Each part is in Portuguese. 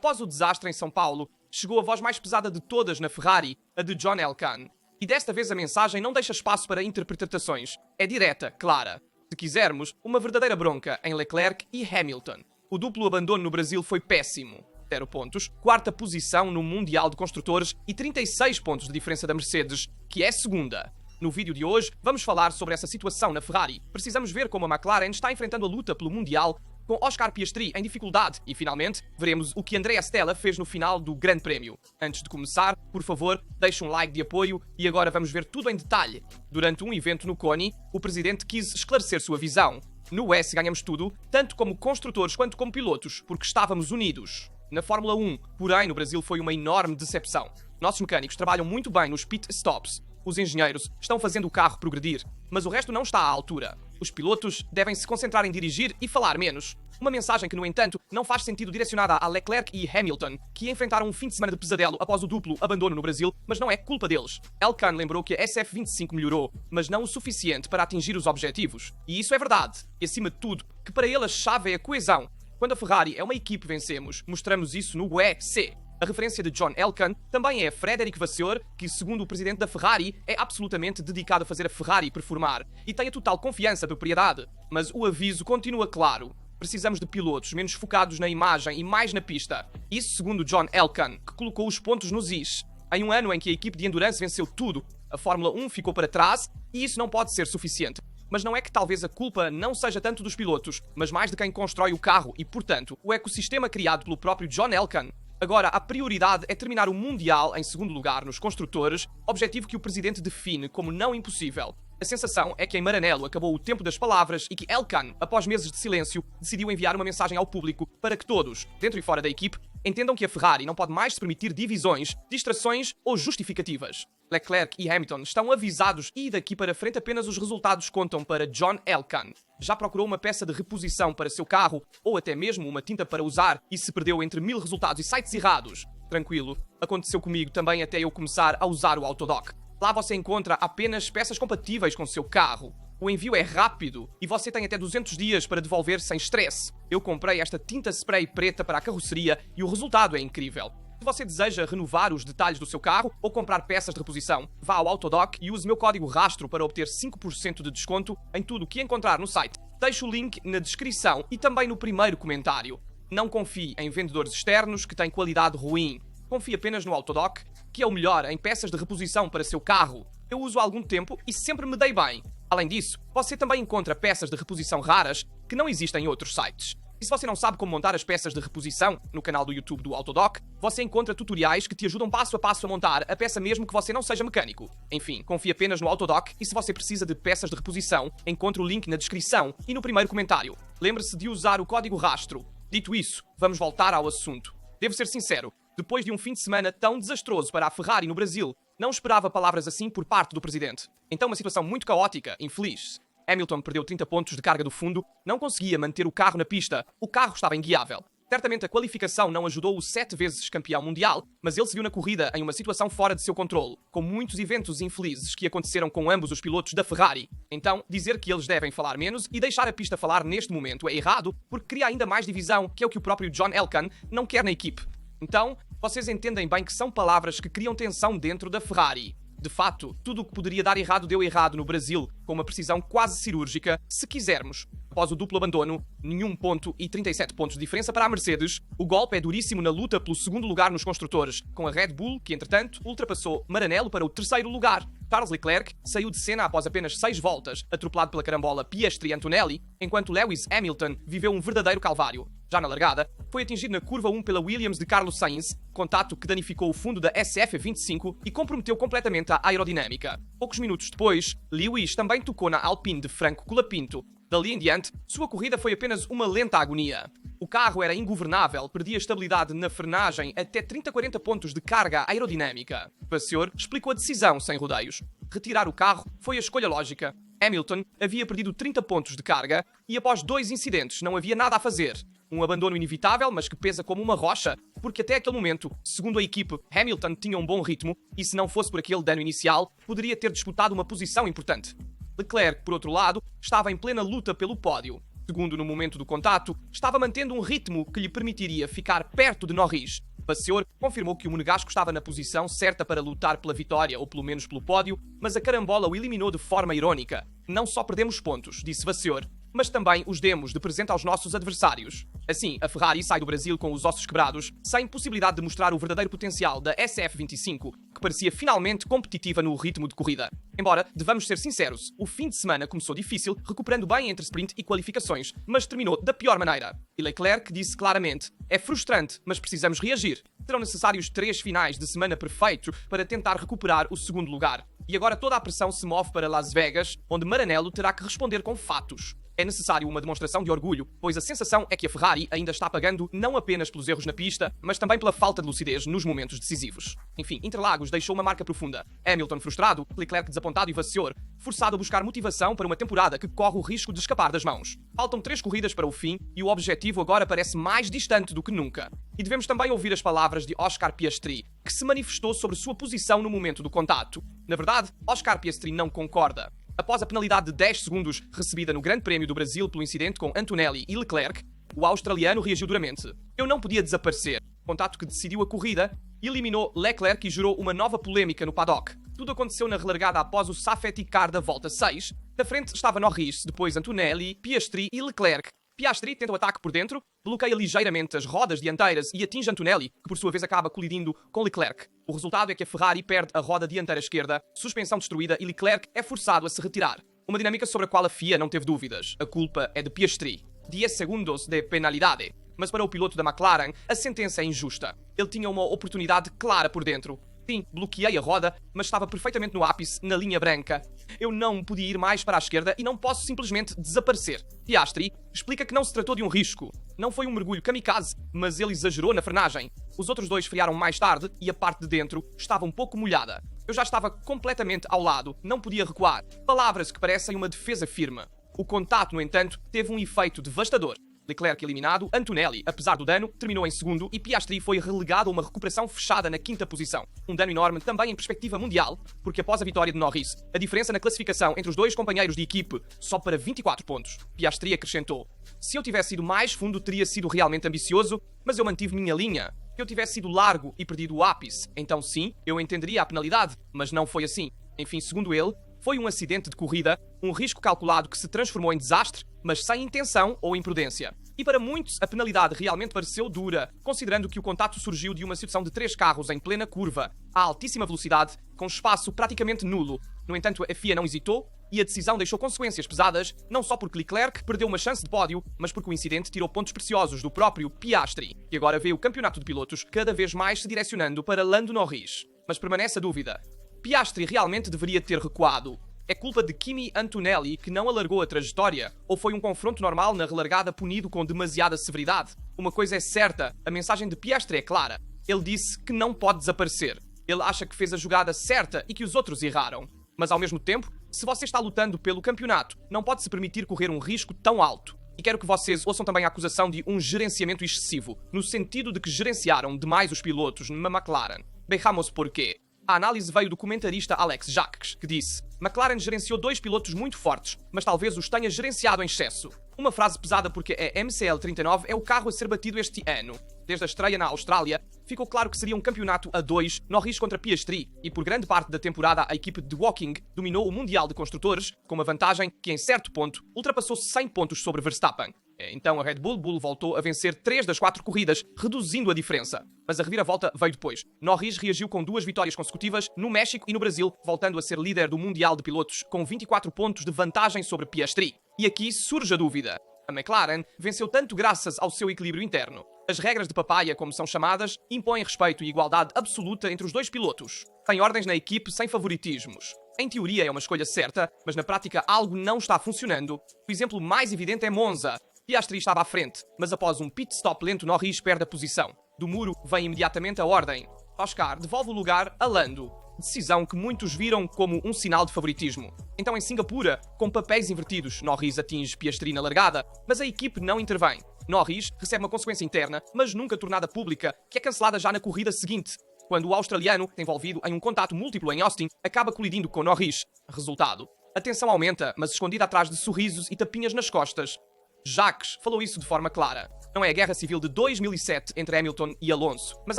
Após o desastre em São Paulo, chegou a voz mais pesada de todas na Ferrari, a de John Elkann. E desta vez a mensagem não deixa espaço para interpretações. É direta, clara. Se quisermos, uma verdadeira bronca em Leclerc e Hamilton. O duplo abandono no Brasil foi péssimo. 0 pontos, quarta posição no Mundial de Construtores e 36 pontos de diferença da Mercedes, que é segunda. No vídeo de hoje, vamos falar sobre essa situação na Ferrari. Precisamos ver como a McLaren está enfrentando a luta pelo Mundial com Oscar Piastri em dificuldade e, finalmente, veremos o que Andrea Stella fez no final do Grande Prémio. Antes de começar, por favor, deixe um like de apoio e agora vamos ver tudo em detalhe. Durante um evento no CONI, o presidente quis esclarecer sua visão. No S ganhamos tudo, tanto como construtores quanto como pilotos, porque estávamos unidos. Na Fórmula 1, porém, no Brasil foi uma enorme decepção. Nossos mecânicos trabalham muito bem nos pit stops. Os engenheiros estão fazendo o carro progredir, mas o resto não está à altura. Os pilotos devem se concentrar em dirigir e falar menos. Uma mensagem que, no entanto, não faz sentido direcionada a Leclerc e Hamilton, que enfrentaram um fim de semana de pesadelo após o duplo abandono no Brasil, mas não é culpa deles. Elkann lembrou que a SF25 melhorou, mas não o suficiente para atingir os objetivos. E isso é verdade. E, acima de tudo, que para ele a chave é a coesão. Quando a Ferrari é uma equipe, vencemos. Mostramos isso no WEC. A referência de John Elkann também é Frédéric Vasseur, que, segundo o presidente da Ferrari, é absolutamente dedicado a fazer a Ferrari performar e tem a total confiança da propriedade. Mas o aviso continua claro. Precisamos de pilotos menos focados na imagem e mais na pista. Isso segundo John Elkann, que colocou os pontos nos is. Em um ano em que a equipe de endurance venceu tudo, a Fórmula 1 ficou para trás e isso não pode ser suficiente. Mas não é que talvez a culpa não seja tanto dos pilotos, mas mais de quem constrói o carro e, portanto, o ecossistema criado pelo próprio John Elkann. Agora, a prioridade é terminar o Mundial em segundo lugar nos construtores, objetivo que o presidente define como não impossível. A sensação é que em Maranello acabou o tempo das palavras e que Elkann, após meses de silêncio, decidiu enviar uma mensagem ao público para que todos, dentro e fora da equipe, entendam que a Ferrari não pode mais se permitir divisões, distrações ou justificativas. Leclerc e Hamilton estão avisados e daqui para frente apenas os resultados contam para John Elkann. Já procurou uma peça de reposição para seu carro ou até mesmo uma tinta para usar e se perdeu entre 1000 resultados e sites errados? Tranquilo, aconteceu comigo também até eu começar a usar o Autodoc. Lá você encontra apenas peças compatíveis com seu carro. O envio é rápido e você tem até 200 dias para devolver sem stress. Eu comprei esta tinta spray preta para a carroceria e o resultado é incrível. Se você deseja renovar os detalhes do seu carro ou comprar peças de reposição, vá ao Autodoc e use meu código RASTRO para obter 5% de desconto em tudo o que encontrar no site. Deixo o link na descrição e também no primeiro comentário. Não confie em vendedores externos que têm qualidade ruim. Confie apenas no Autodoc, que é o melhor em peças de reposição para seu carro. Eu uso há algum tempo e sempre me dei bem. Além disso, você também encontra peças de reposição raras que não existem em outros sites. E se você não sabe como montar as peças de reposição, no canal do YouTube do Autodoc, você encontra tutoriais que te ajudam passo a passo a montar a peça mesmo que você não seja mecânico. Enfim, confie apenas no Autodoc e se você precisa de peças de reposição, encontre o link na descrição e no primeiro comentário. Lembre-se de usar o código RASTRO. Dito isso, vamos voltar ao assunto. Devo ser sincero, depois de um fim de semana tão desastroso para a Ferrari no Brasil, não esperava palavras assim por parte do presidente. Então uma situação muito caótica, infeliz. Hamilton perdeu 30 pontos de carga do fundo, não conseguia manter o carro na pista, o carro estava inguiável. Certamente a qualificação não ajudou o 7 vezes campeão mundial, mas ele seguiu na corrida em uma situação fora de seu controle, com muitos eventos infelizes que aconteceram com ambos os pilotos da Ferrari. Então, dizer que eles devem falar menos e deixar a pista falar neste momento é errado, porque cria ainda mais divisão, que é o que o próprio John Elkann não quer na equipe. Então, vocês entendem bem que são palavras que criam tensão dentro da Ferrari. De fato, tudo o que poderia dar errado deu errado no Brasil, com uma precisão quase cirúrgica, se quisermos. Após o duplo abandono, nenhum ponto e 37 pontos de diferença para a Mercedes, o golpe é duríssimo na luta pelo segundo lugar nos construtores, com a Red Bull, que entretanto ultrapassou Maranello para o terceiro lugar. Charles Leclerc saiu de cena após apenas 6 voltas, atropelado pela carambola Piastri e Antonelli, enquanto Lewis Hamilton viveu um verdadeiro calvário. Já na largada, foi atingido na curva 1 pela Williams de Carlos Sainz, contato que danificou o fundo da SF25 e comprometeu completamente a aerodinâmica. Poucos minutos depois, Lewis também tocou na Alpine de Franco Colapinto. Dali em diante, sua corrida foi apenas uma lenta agonia. O carro era ingovernável, perdia estabilidade na frenagem até 30-40 pontos de carga aerodinâmica. Vasseur explicou a decisão sem rodeios. Retirar o carro foi a escolha lógica. Hamilton havia perdido 30 pontos de carga e após 2 incidentes não havia nada a fazer. Um abandono inevitável, mas que pesa como uma rocha, porque até aquele momento, segundo a equipe, Hamilton tinha um bom ritmo e se não fosse por aquele dano inicial, poderia ter disputado uma posição importante. Leclerc, por outro lado, estava em plena luta pelo pódio. segundo no momento do contato, estava mantendo um ritmo que lhe permitiria ficar perto de Norris. Vasseur confirmou que o monegasco estava na posição certa para lutar pela vitória, ou pelo menos pelo pódio, mas a carambola o eliminou de forma irónica. Não só perdemos pontos, disse Vasseur, mas também os demos de presente aos nossos adversários. Assim, a Ferrari sai do Brasil com os ossos quebrados, sem possibilidade de mostrar o verdadeiro potencial da SF25, que parecia finalmente competitiva no ritmo de corrida. Embora, devamos ser sinceros, o fim de semana começou difícil, recuperando bem entre sprint e qualificações, mas terminou da pior maneira. E Leclerc disse claramente: é frustrante, mas precisamos reagir. Serão necessários 3 finais de semana perfeitos para tentar recuperar o segundo lugar. E agora toda a pressão se move para Las Vegas, onde Maranello terá que responder com fatos. É necessário uma demonstração de orgulho, pois a sensação é que a Ferrari ainda está pagando não apenas pelos erros na pista, mas também pela falta de lucidez nos momentos decisivos. Enfim, Interlagos deixou uma marca profunda. Hamilton frustrado, Leclerc desapontado e Vasseur forçado a buscar motivação para uma temporada que corre o risco de escapar das mãos. Faltam 3 corridas para o fim e o objetivo agora parece mais distante do que nunca. E devemos também ouvir as palavras de Oscar Piastri, que se manifestou sobre sua posição no momento do contato. Na verdade, Oscar Piastri não concorda. Após a penalidade de 10 segundos recebida no Grande Prémio do Brasil pelo incidente com Antonelli e Leclerc, o australiano reagiu duramente. Eu não podia desaparecer. O contato que decidiu a corrida eliminou Leclerc e gerou uma nova polémica no paddock. Tudo aconteceu na relargada após o safety car da volta 6. Na frente estava Norris, depois Antonelli, Piastri e Leclerc. Piastri tenta o ataque por dentro, bloqueia ligeiramente as rodas dianteiras e atinge Antonelli, que por sua vez acaba colidindo com Leclerc. O resultado é que a Ferrari perde a roda dianteira esquerda, suspensão destruída e Leclerc é forçado a se retirar. Uma dinâmica sobre a qual a FIA não teve dúvidas. A culpa é de Piastri. 10 segundos de penalidade. Mas para o piloto da McLaren, a sentença é injusta. Ele tinha uma oportunidade clara por dentro. Sim, bloqueei a roda, mas estava perfeitamente no ápice, na linha branca. Eu não podia ir mais para a esquerda e não posso simplesmente desaparecer. Piastri explica que não se tratou de um risco. Não foi um mergulho kamikaze, mas ele exagerou na frenagem. Os outros dois frearam mais tarde e a parte de dentro estava um pouco molhada. Eu já estava completamente ao lado, não podia recuar. Palavras que parecem uma defesa firme. O contato, no entanto, teve um efeito devastador. Leclerc eliminado, Antonelli, apesar do dano, terminou em segundo e Piastri foi relegado a uma recuperação fechada na 5ª posição. Um dano enorme também em perspectiva mundial, porque após a vitória de Norris, a diferença na classificação entre os dois companheiros de equipe sobe para 24 pontos. Piastri acrescentou: se eu tivesse ido mais fundo teria sido realmente ambicioso, mas eu mantive minha linha. Se eu tivesse sido largo e perdido o ápice, então sim, eu entenderia a penalidade, mas não foi assim. Enfim, segundo ele, foi um acidente de corrida, um risco calculado que se transformou em desastre, mas sem intenção ou imprudência. E para muitos, a penalidade realmente pareceu dura, considerando que o contato surgiu de uma situação de 3 carros em plena curva, a altíssima velocidade, com espaço praticamente nulo. No entanto, a FIA não hesitou e a decisão deixou consequências pesadas, não só porque Leclerc perdeu uma chance de pódio, mas porque o incidente tirou pontos preciosos do próprio Piastri, que agora vê o campeonato de pilotos cada vez mais se direcionando para Lando Norris. Mas permanece a dúvida: Piastri realmente deveria ter recuado? É culpa de Kimi Antonelli que não alargou a trajetória? Ou foi um confronto normal na relargada punido com demasiada severidade? Uma coisa é certa, a mensagem de Piastri é clara. Ele disse que não pode desaparecer. Ele acha que fez a jogada certa e que os outros erraram. Mas ao mesmo tempo, se você está lutando pelo campeonato, não pode se permitir correr um risco tão alto. E quero que vocês ouçam também a acusação de um gerenciamento excessivo, no sentido de que gerenciaram demais os pilotos na McLaren. Vejamos porquê. A análise veio do comentarista Alex Jacques, que disse: McLaren gerenciou 2 pilotos muito fortes, mas talvez os tenha gerenciado em excesso. Uma frase pesada porque a MCL39 é o carro a ser batido este ano. Desde a estreia na Austrália, ficou claro que seria um campeonato a 2, Norris contra Piastri, e por grande parte da temporada a equipe de Woking dominou o Mundial de Construtores, com uma vantagem que em certo ponto ultrapassou 100 pontos sobre Verstappen. Então a Red Bull voltou a vencer 3 das 4 corridas, reduzindo a diferença. Mas a reviravolta veio depois. Norris reagiu com 2 vitórias consecutivas no México e no Brasil, voltando a ser líder do Mundial de Pilotos, com 24 pontos de vantagem sobre Piastri. E aqui surge a dúvida. A McLaren venceu tanto graças ao seu equilíbrio interno. As regras de papaya, como são chamadas, impõem respeito e igualdade absoluta entre os 2 pilotos. Tem ordens na equipe sem favoritismos. Em teoria é uma escolha certa, mas na prática algo não está funcionando. O exemplo mais evidente é Monza. Piastri estava à frente, mas após um pit stop lento, Norris perde a posição. Do muro vem imediatamente a ordem. Oscar devolve o lugar a Lando. Decisão que muitos viram como um sinal de favoritismo. Então em Singapura, com papéis invertidos, Norris atinge Piastri na largada, mas a equipe não intervém. Norris recebe uma consequência interna, mas nunca tornada pública, que é cancelada já na corrida seguinte, quando o australiano, envolvido em um contato múltiplo em Austin, acaba colidindo com Norris. Resultado: a tensão aumenta, mas escondida atrás de sorrisos e tapinhas nas costas. Jacques falou isso de forma clara. Não é a guerra civil de 2007 entre Hamilton e Alonso, mas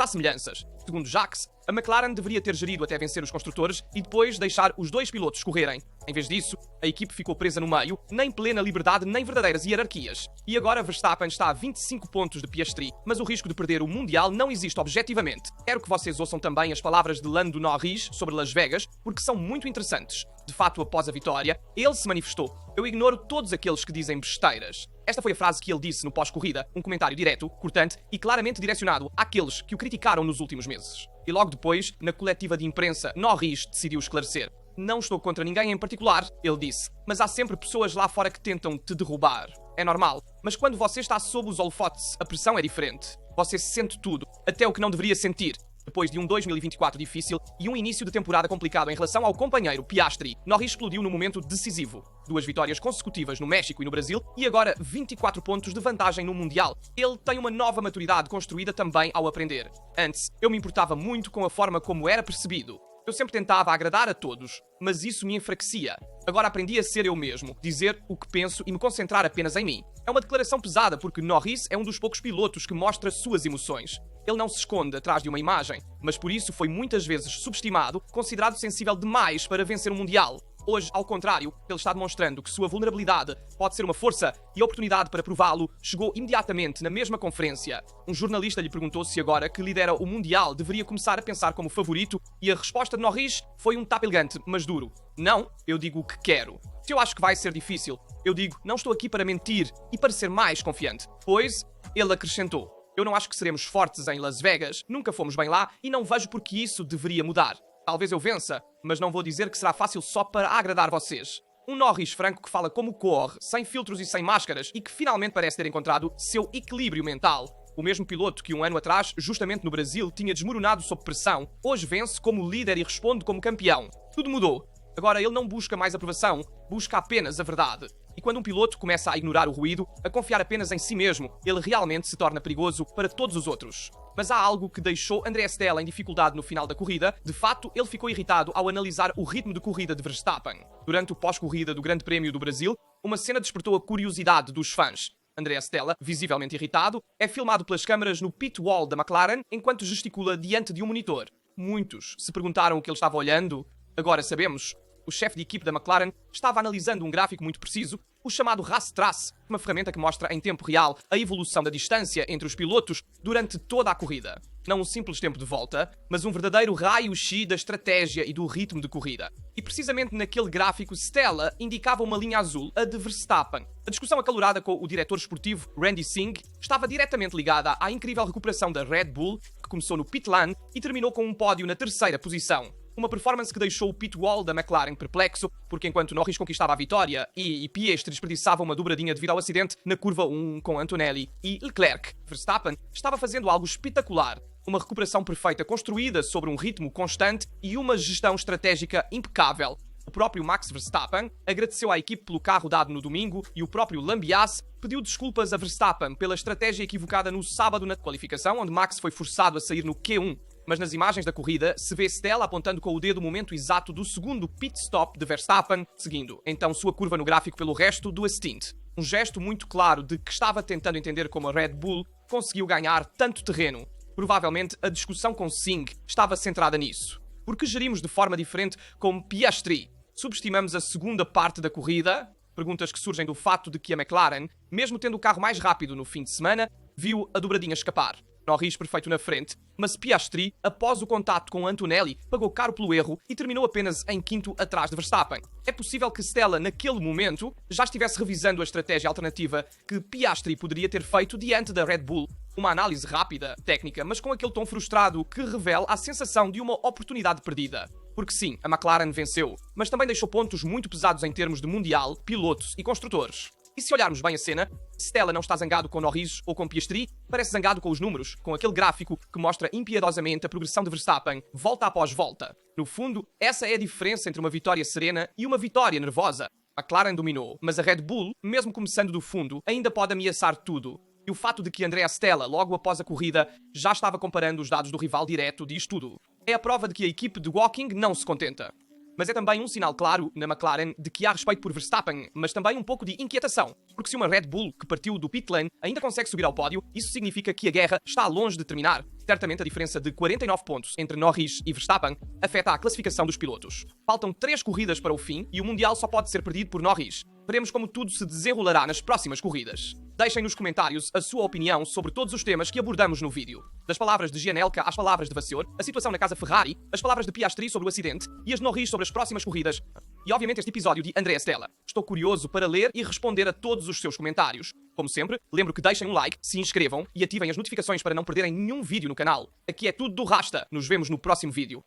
há semelhanças. Segundo Jacques, a McLaren deveria ter gerido até vencer os construtores e depois deixar os dois pilotos correrem. Em vez disso, a equipe ficou presa no meio, nem plena liberdade nem verdadeiras hierarquias. E agora Verstappen está a 25 pontos de Piastri, mas o risco de perder o Mundial não existe objetivamente. Quero que vocês ouçam também as palavras de Lando Norris sobre Las Vegas, porque são muito interessantes. De fato, após a vitória, ele se manifestou. Eu ignoro todos aqueles que dizem besteiras. Esta foi a frase que ele disse no pós-corrida, um comentário direto, cortante e claramente direcionado àqueles que o criticaram nos últimos meses. E logo depois, na coletiva de imprensa, Norris decidiu esclarecer. Não estou contra ninguém em particular, ele disse, mas há sempre pessoas lá fora que tentam te derrubar. É normal, mas quando você está sob os holofotes, a pressão é diferente. Você sente tudo, até o que não deveria sentir. Depois de um 2024 difícil e um início de temporada complicado em relação ao companheiro Piastri, Norris explodiu no momento decisivo. 2 vitórias consecutivas no México e no Brasil e agora 24 pontos de vantagem no Mundial. Ele tem uma nova maturidade construída também ao aprender. Antes, eu me importava muito com a forma como era percebido. Eu sempre tentava agradar a todos, mas isso me enfraquecia. Agora aprendi a ser eu mesmo, dizer o que penso e me concentrar apenas em mim. É uma declaração pesada porque Norris é um dos poucos pilotos que mostra suas emoções. Ele não se esconde atrás de uma imagem, mas por isso foi muitas vezes subestimado, considerado sensível demais para vencer o Mundial. Hoje, ao contrário, ele está demonstrando que sua vulnerabilidade pode ser uma força e a oportunidade para prová-lo chegou imediatamente na mesma conferência. Um jornalista lhe perguntou se agora que lidera o Mundial deveria começar a pensar como favorito e a resposta de Norris foi um tapa elegante, mas duro. Não, eu digo o que quero. Se eu acho que vai ser difícil, eu digo não estou aqui para mentir e para ser mais confiante. Pois, ele acrescentou. Eu não acho que seremos fortes em Las Vegas, nunca fomos bem lá e não vejo porque isso deveria mudar. Talvez eu vença, mas não vou dizer que será fácil só para agradar vocês. Um Norris franco que fala como corre, sem filtros e sem máscaras e que finalmente parece ter encontrado seu equilíbrio mental. O mesmo piloto que um ano atrás, justamente no Brasil, tinha desmoronado sob pressão, hoje vence como líder e responde como campeão. Tudo mudou. Agora ele não busca mais aprovação, busca apenas a verdade. E quando um piloto começa a ignorar o ruído, a confiar apenas em si mesmo, ele realmente se torna perigoso para todos os outros. Mas há algo que deixou André Stella em dificuldade no final da corrida. De fato, ele ficou irritado ao analisar o ritmo de corrida de Verstappen. Durante o pós-corrida do Grande Prémio do Brasil, uma cena despertou a curiosidade dos fãs. André Stella, visivelmente irritado, é filmado pelas câmaras no pit wall da McLaren enquanto gesticula diante de um monitor. Muitos se perguntaram o que ele estava olhando. Agora sabemos. O chefe de equipe da McLaren estava analisando um gráfico muito preciso, o chamado Race-Trace, uma ferramenta que mostra em tempo real a evolução da distância entre os pilotos durante toda a corrida. Não um simples tempo de volta, mas um verdadeiro raio-x da estratégia e do ritmo de corrida. E precisamente naquele gráfico, Stella indicava uma linha azul, a de Verstappen. A discussão acalorada com o diretor esportivo Randy Singh estava diretamente ligada à incrível recuperação da Red Bull, que começou no pit lane e terminou com um pódio na terceira posição. Uma performance que deixou o pit wall da McLaren perplexo, porque enquanto Norris conquistava a vitória e Piastri desperdiçava uma dobradinha devido ao acidente na curva 1 com Antonelli e Leclerc, Verstappen estava fazendo algo espetacular. Uma recuperação perfeita construída sobre um ritmo constante e uma gestão estratégica impecável. O próprio Max Verstappen agradeceu à equipe pelo carro dado no domingo e o próprio Lambiase pediu desculpas a Verstappen pela estratégia equivocada no sábado na qualificação, onde Max foi forçado a sair no Q1. Mas nas imagens da corrida se vê Stella apontando com o dedo o momento exato do segundo pit stop de Verstappen, seguindo então sua curva no gráfico pelo resto do stint. Um gesto muito claro de que estava tentando entender como a Red Bull conseguiu ganhar tanto terreno. Provavelmente a discussão com Singh estava centrada nisso. Porque gerimos de forma diferente com Piastri? Subestimamos a segunda parte da corrida? Perguntas que surgem do fato de que a McLaren, mesmo tendo o carro mais rápido no fim de semana, viu a dobradinha escapar. Norris perfeito na frente, mas Piastri, após o contato com Antonelli, pagou caro pelo erro e terminou apenas em quinto atrás de Verstappen. É possível que Stella, naquele momento, já estivesse revisando a estratégia alternativa que Piastri poderia ter feito diante da Red Bull. Uma análise rápida, técnica, mas com aquele tom frustrado que revela a sensação de uma oportunidade perdida. Porque sim, a McLaren venceu, mas também deixou pontos muito pesados em termos de mundial, pilotos e construtores. E se olharmos bem a cena, Stella não está zangado com Norris ou com Piastri, parece zangado com os números, com aquele gráfico que mostra impiedosamente a progressão de Verstappen, volta após volta. No fundo, essa é a diferença entre uma vitória serena e uma vitória nervosa. A McLaren dominou, mas a Red Bull, mesmo começando do fundo, ainda pode ameaçar tudo. E o fato de que Andrea Stella, logo após a corrida, já estava comparando os dados do rival direto diz tudo. É a prova de que a equipe de Woking não se contenta. Mas é também um sinal claro na McLaren de que há respeito por Verstappen, mas também um pouco de inquietação, porque se uma Red Bull que partiu do pit lane ainda consegue subir ao pódio, isso significa que a guerra está longe de terminar. Certamente a diferença de 49 pontos entre Norris e Verstappen afeta a classificação dos pilotos. Faltam 3 corridas para o fim e o Mundial só pode ser perdido por Norris. Veremos como tudo se desenrolará nas próximas corridas. Deixem nos comentários a sua opinião sobre todos os temas que abordamos no vídeo. Das palavras de Gianelka às palavras de Vasseur, a situação na casa Ferrari, as palavras de Piastri sobre o acidente e as de Norris sobre as próximas corridas. E obviamente este episódio de Andrea Stella. Estou curioso para ler e responder a todos os seus comentários. Como sempre, lembro que deixem um like, se inscrevam e ativem as notificações para não perderem nenhum vídeo no canal. Aqui é tudo do Rasta. Nos vemos no próximo vídeo.